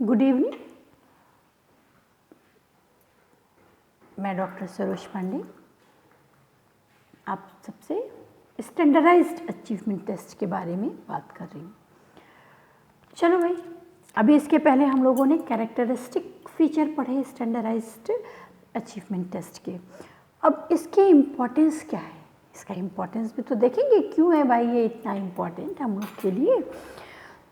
Good evening, मैं doctor Saroj Pandey आप सबसे स्टैंडर्डाइज्ड अचीवमेंट टेस्ट के बारे में बात कर रही हूँ। चलो भाई, अभी इसके पहले हम लोगों ने कैरेक्टरिस्टिक फीचर पढ़े स्टैंडर्डाइज्ड अचीवमेंट टेस्ट के। अब इसके इम्पोर्टेंस क्या है, इसका इम्पोर्टेंस भी तो देखेंगे, क्यों है भाई ये इतना इम्पोर्टेंट हम लोग के लिए।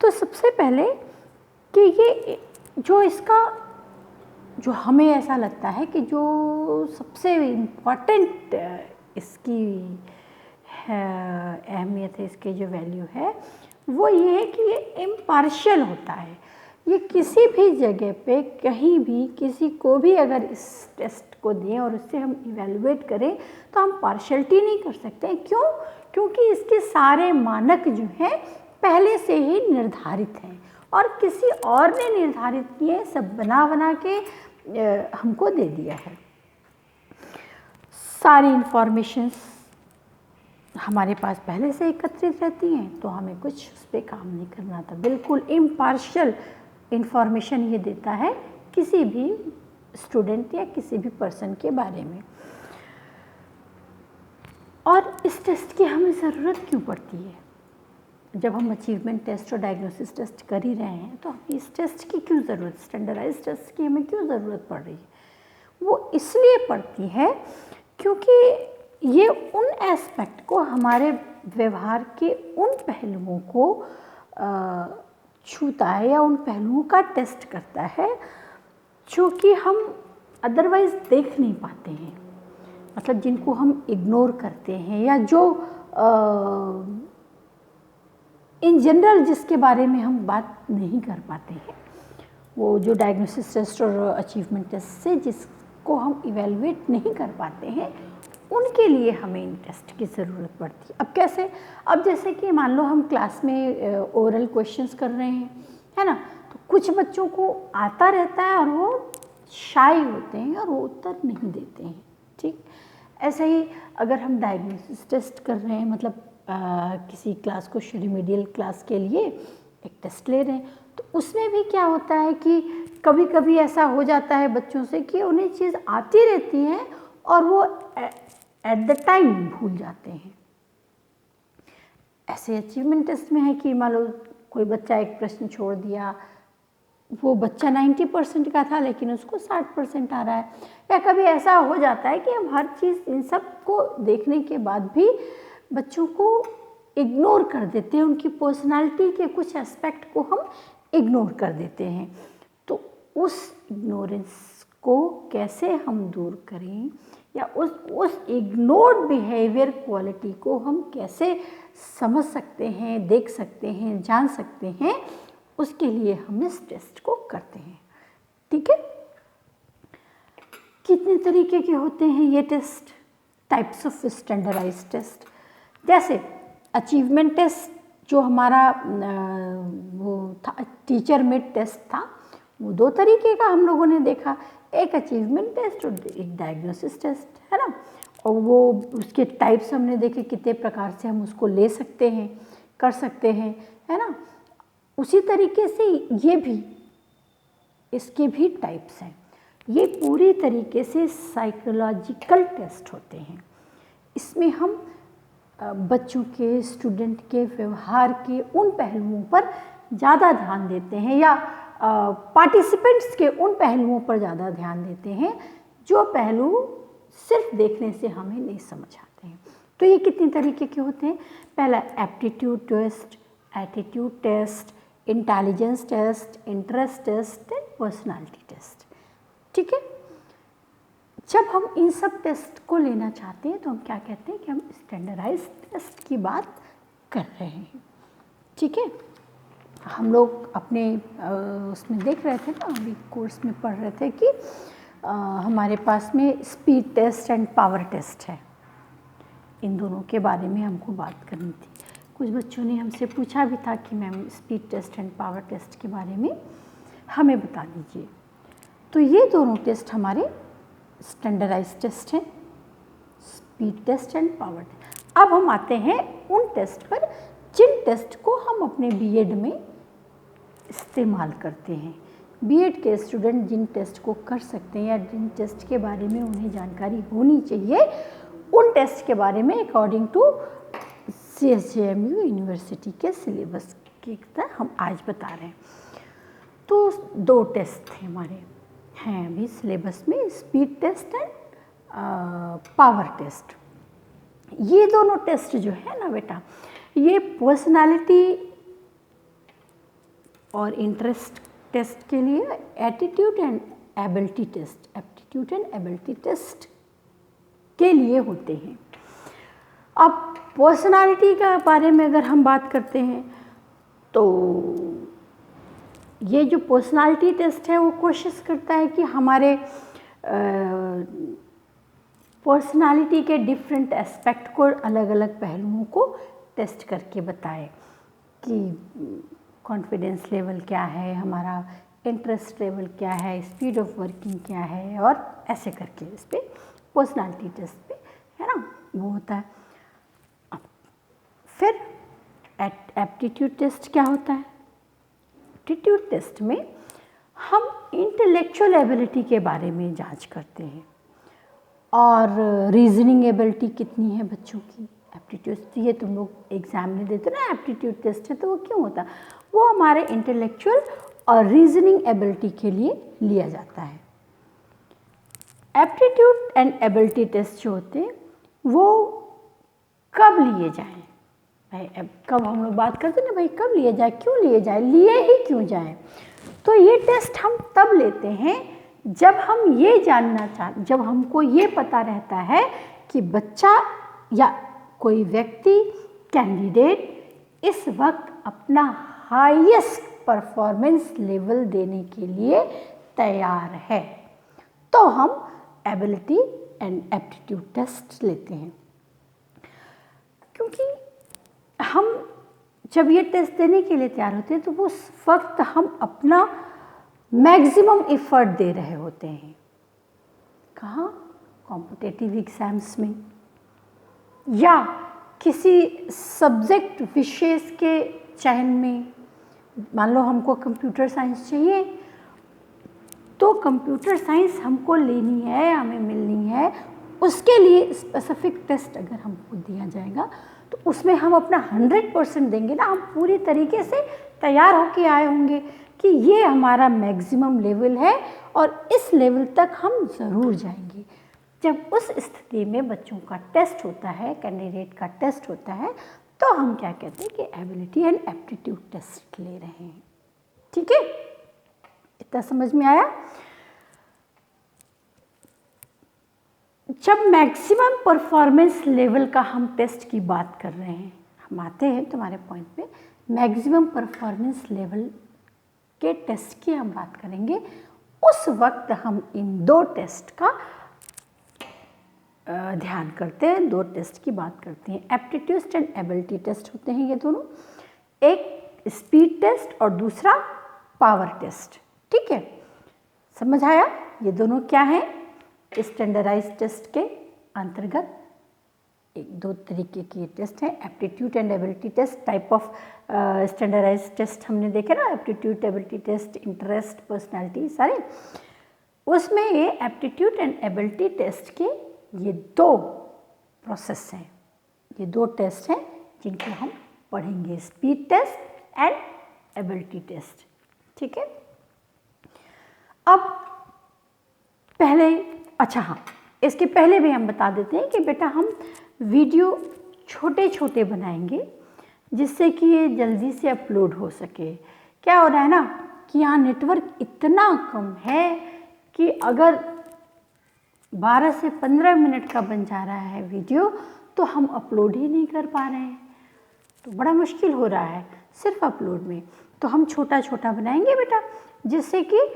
तो सबसे पहले कि ये जो हमें ऐसा लगता है कि जो सबसे इम्पॉर्टेंट इसकी अहमियत है, इसके जो वैल्यू है वो ये है कि ये इम्पार्शियल होता है। ये किसी भी जगह पे कहीं भी किसी को भी अगर इस टेस्ट को दें और उससे हम इवैल्यूएट करें तो हम पार्शियलिटी नहीं कर सकते। क्यों? क्योंकि इसके सारे मानक जो हैं पहले से ही निर्धारित हैं और किसी और ने निर्धारित किए, सब बना बना के हमको दे दिया है। सारी इन्फॉर्मेशंस हमारे पास पहले से एकत्रित रहती हैं, तो हमें कुछ उस पर काम नहीं करना था। बिल्कुल इम्पार्शियल इन्फॉर्मेशन ये देता है किसी भी स्टूडेंट या किसी भी पर्सन के बारे में। और इस टेस्ट की हमें ज़रूरत क्यों पड़ती है? जब हम अचीवमेंट टेस्ट और डायग्नोसिस टेस्ट कर ही रहे हैं तो हमें इस टेस्ट की क्यों ज़रूरत, स्टैंडर्डाइज्ड टेस्ट की हमें क्यों ज़रूरत पड़ रही है? वो इसलिए पड़ती है क्योंकि ये उन एस्पेक्ट को, हमारे व्यवहार के उन पहलुओं को छूता है या उन पहलुओं का टेस्ट करता है जो कि हम अदरवाइज़ देख नहीं पाते हैं, मतलब जिनको हम इग्नोर करते हैं या जो इन जनरल जिसके बारे में हम बात नहीं कर पाते हैं। वो जो डायग्नोसिस टेस्ट और अचीवमेंट टेस्ट से जिसको हम इवैल्यूएट नहीं कर पाते हैं, उनके लिए हमें इन टेस्ट की ज़रूरत पड़ती है। अब कैसे? अब जैसे कि मान लो हम क्लास में ओरल क्वेश्चंस कर रहे हैं, है ना, तो कुछ बच्चों को आता रहता है और वो शाई होते हैं और वो उत्तर नहीं देते हैं, ठीक। ऐसे ही अगर हम डायग्नोसिस टेस्ट कर रहे हैं, मतलब किसी क्लास को, रिमेडियल क्लास के लिए एक टेस्ट ले रहे हैं, तो उसमें भी क्या होता है कि कभी कभी ऐसा हो जाता है बच्चों से कि उन्हें चीज़ आती रहती है और वो एट द टाइम भूल जाते हैं। ऐसे अचीवमेंट टेस्ट में है कि मान लो कोई बच्चा एक प्रश्न छोड़ दिया, वो बच्चा 90% का था लेकिन उसको 60% आ रहा है, या कभी ऐसा हो जाता है कि हम हर चीज़ इन सब को देखने के बाद भी बच्चों को इग्नोर कर देते हैं, उनकी पर्सनालिटी के कुछ एस्पेक्ट को हम इग्नोर कर देते हैं। तो उस इग्नोरेंस को कैसे हम दूर करें, या उस इग्नोर्ड बिहेवियर क्वालिटी को हम कैसे समझ सकते हैं, देख सकते हैं, जान सकते हैं, उसके लिए हम इस टेस्ट को करते हैं, ठीक है। कितने तरीके के होते हैं ये test? Types of standardised test. जैसे अचीवमेंट टेस्ट जो हमारा वो था, टीचर मेड टेस्ट था, वो 2 तरीके का हम लोगों ने देखा, एक अचीवमेंट टेस्ट और एक डायग्नोसिस टेस्ट, है ना। और वो उसके टाइप्स हमने देखे, कितने प्रकार से हम उसको ले सकते हैं, कर सकते हैं, है ना। उसी तरीके से ये भी, इसके भी टाइप्स हैं। ये पूरी तरीके से साइकोलॉजिकल टेस्ट होते हैं। इसमें हम बच्चों के, स्टूडेंट के व्यवहार के उन पहलुओं पर ज़्यादा ध्यान देते हैं, या पार्टिसिपेंट्स के उन पहलुओं पर ज़्यादा ध्यान देते हैं जो पहलू सिर्फ देखने से हमें नहीं समझ आते हैं। तो ये कितने तरीके के होते हैं? पहला aptitude test, attitude test, intelligence test, interest test, personality test, ठीक है। जब हम इन सब टेस्ट को लेना चाहते हैं तो हम क्या कहते हैं कि हम स्टैंडर्डाइज्ड टेस्ट की बात कर रहे हैं, ठीक है। हम लोग अपने उसमें देख रहे थे ना, अभी कोर्स में पढ़ रहे थे कि हमारे पास में speed test and power test है। इन दोनों के बारे में हमको बात करनी थी। कुछ बच्चों ने हमसे पूछा भी था कि ma'am speed test and power test के बारे में हमें बता दीजिए। तो ये दोनों टेस्ट हमारे स्टैंडर्डाइज्ड टेस्ट हैं, speed test and power test. अब हम आते हैं उन टेस्ट पर जिन टेस्ट को हम अपने बीएड में इस्तेमाल करते हैं, बीएड के स्टूडेंट जिन टेस्ट को कर सकते हैं या जिन टेस्ट के बारे में उन्हें जानकारी होनी चाहिए, उन टेस्ट के बारे में अकॉर्डिंग टू CSJMU यूनिवर्सिटी के सिलेबस के तरह हम आज बता रहे हैं। तो 2 टेस्ट थे हमारे, हैं अभी सिलेबस में, speed test and power test. ये दोनों टेस्ट जो है ना बेटा, ये पर्सनालिटी और इंटरेस्ट टेस्ट के लिए, attitude and ability test, aptitude and ability test के लिए होते हैं। अब पर्सनालिटी के बारे में अगर हम बात करते हैं तो ये जो पर्सनालिटी टेस्ट है वो कोशिश करता है कि हमारे पर्सनालिटी के डिफरेंट एस्पेक्ट को, अलग अलग पहलुओं को टेस्ट करके बताए कि कॉन्फिडेंस लेवल क्या है, हमारा इंटरेस्ट लेवल क्या है, स्पीड ऑफ वर्किंग क्या है, और ऐसे करके इस पर पर्सनालिटी टेस्ट पे है ना वो होता है। अब फिर एप्टीट्यूड टेस्ट क्या होता है? एप्टीट्यूड टेस्ट में हम इंटेलेक्चुअल एबिलिटी के बारे में जांच करते हैं और रीजनिंग एबिलिटी कितनी है बच्चों की। एप्टीट्यूड, ये तुम लोग एग्जाम में देते हो ना, एप्टीट्यूड टेस्ट है, तो वो क्यों होता है? वो हमारे इंटेलेक्चुअल और रीजनिंग एबिलिटी के लिए लिया जाता है। एप्टीट्यूड एंड एबिलिटी टेस्ट जो होते हैं वो कब लिए जाएं? भाई अब कब हम लोग बात करते हैं ना, भाई कब लिए जाए, क्यों लिए जाए, लिए ही क्यों जाए? तो ये टेस्ट हम तब लेते हैं जब हम ये जानना चाहते, जब हमको ये पता रहता है कि बच्चा या कोई व्यक्ति, कैंडिडेट इस वक्त अपना हाईएस्ट परफॉर्मेंस लेवल देने के लिए तैयार है, तो हम एबिलिटी एंड एप्टीट्यूड टेस्ट लेते हैं। क्योंकि हम जब ये टेस्ट देने के लिए तैयार होते हैं तो उस वक्त हम अपना मैक्सिमम एफर्ट दे रहे होते हैं। कहाँ? कॉम्पिटिटिव एग्जाम्स में, या किसी सब्जेक्ट विशेष के चयन में। मान लो हमको कंप्यूटर साइंस चाहिए, तो कंप्यूटर साइंस हमको लेनी है, हमें मिलनी है, उसके लिए स्पेसिफिक टेस्ट अगर हमको दिया जाएगा तो उसमें हम अपना 100% देंगे ना, हम पूरी तरीके से तैयार होके आए होंगे कि ये हमारा मैक्सिमम लेवल है और इस लेवल तक हम ज़रूर जाएंगे। जब उस स्थिति में बच्चों का टेस्ट होता है, कैंडिडेट का टेस्ट होता है, तो हम क्या कहते हैं कि एबिलिटी एंड एप्टीट्यूड टेस्ट ले रहे हैं। ठीक है, इतना समझ में आया? जब मैक्सिमम परफॉर्मेंस लेवल का हम टेस्ट की बात कर रहे हैं, हम आते हैं तुम्हारे पॉइंट पे, मैक्सिमम परफॉर्मेंस लेवल के टेस्ट की हम बात करेंगे, उस वक्त हम इन 2 टेस्ट का ध्यान करते हैं, 2 टेस्ट की बात करते हैं। एप्टीट्यूड एंड एबिलिटी टेस्ट होते हैं ये दोनों, एक स्पीड टेस्ट और दूसरा पावर टेस्ट। ठीक है, समझ आया? ये दोनों क्या है? स्टैंडर्डाइज्ड टेस्ट के अंतर्गत 1-2 तरीके की टेस्ट है। Aptitude and ability test, type of standardised test हमने देखे ना, aptitude, ability test, interest, personality, सारे। उसमें ये एप्टीट्यूड एंड एबिलिटी टेस्ट के ये 2 प्रोसेस हैं, ये 2 टेस्ट हैं जिनको हम पढ़ेंगे, speed test and ability test. ठीक है, अब पहले, अच्छा हाँ, इसके पहले भी हम बता देते हैं कि बेटा हम वीडियो छोटे छोटे बनाएंगे जिससे कि ये जल्दी से अपलोड हो सके। क्या हो रहा है ना कि यहाँ नेटवर्क इतना कम है कि अगर 12 से 15 मिनट का बन जा रहा है वीडियो तो हम अपलोड ही नहीं कर पा रहे हैं, तो बड़ा मुश्किल हो रहा है सिर्फ अपलोड में। तो हम छोटा छोटा बनाएंगे बेटा, जिससे कि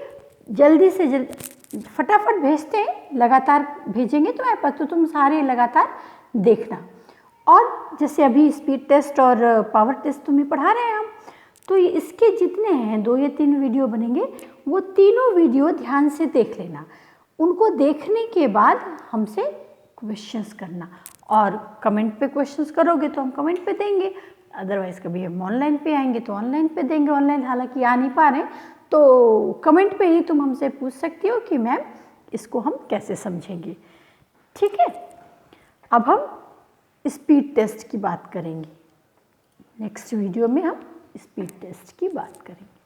जल्दी से जल्दी फटाफट भेजते हैं, लगातार भेजेंगे तो मैं तो तुम सारे लगातार देखना। और जैसे अभी स्पीड टेस्ट और पावर टेस्ट तुम्हें पढ़ा रहे हैं हम, तो इसके जितने हैं 2 या 3 वीडियो बनेंगे, वो तीनों वीडियो ध्यान से देख लेना। उनको देखने के बाद हमसे क्वेश्चंस करना, और कमेंट पे क्वेश्चंस करोगे तो हम कमेंट पे देंगे, अदरवाइज़ कभी हम ऑनलाइन पे आएंगे तो ऑनलाइन पे देंगे। ऑनलाइन हालांकि आ नहीं पा रहे हैं तो कमेंट पे ही तुम हमसे पूछ सकती हो कि मैम इसको हम कैसे समझेंगे। ठीक है, अब हम स्पीड टेस्ट की बात करेंगे। नेक्स्ट वीडियो में हम स्पीड टेस्ट की बात करेंगे।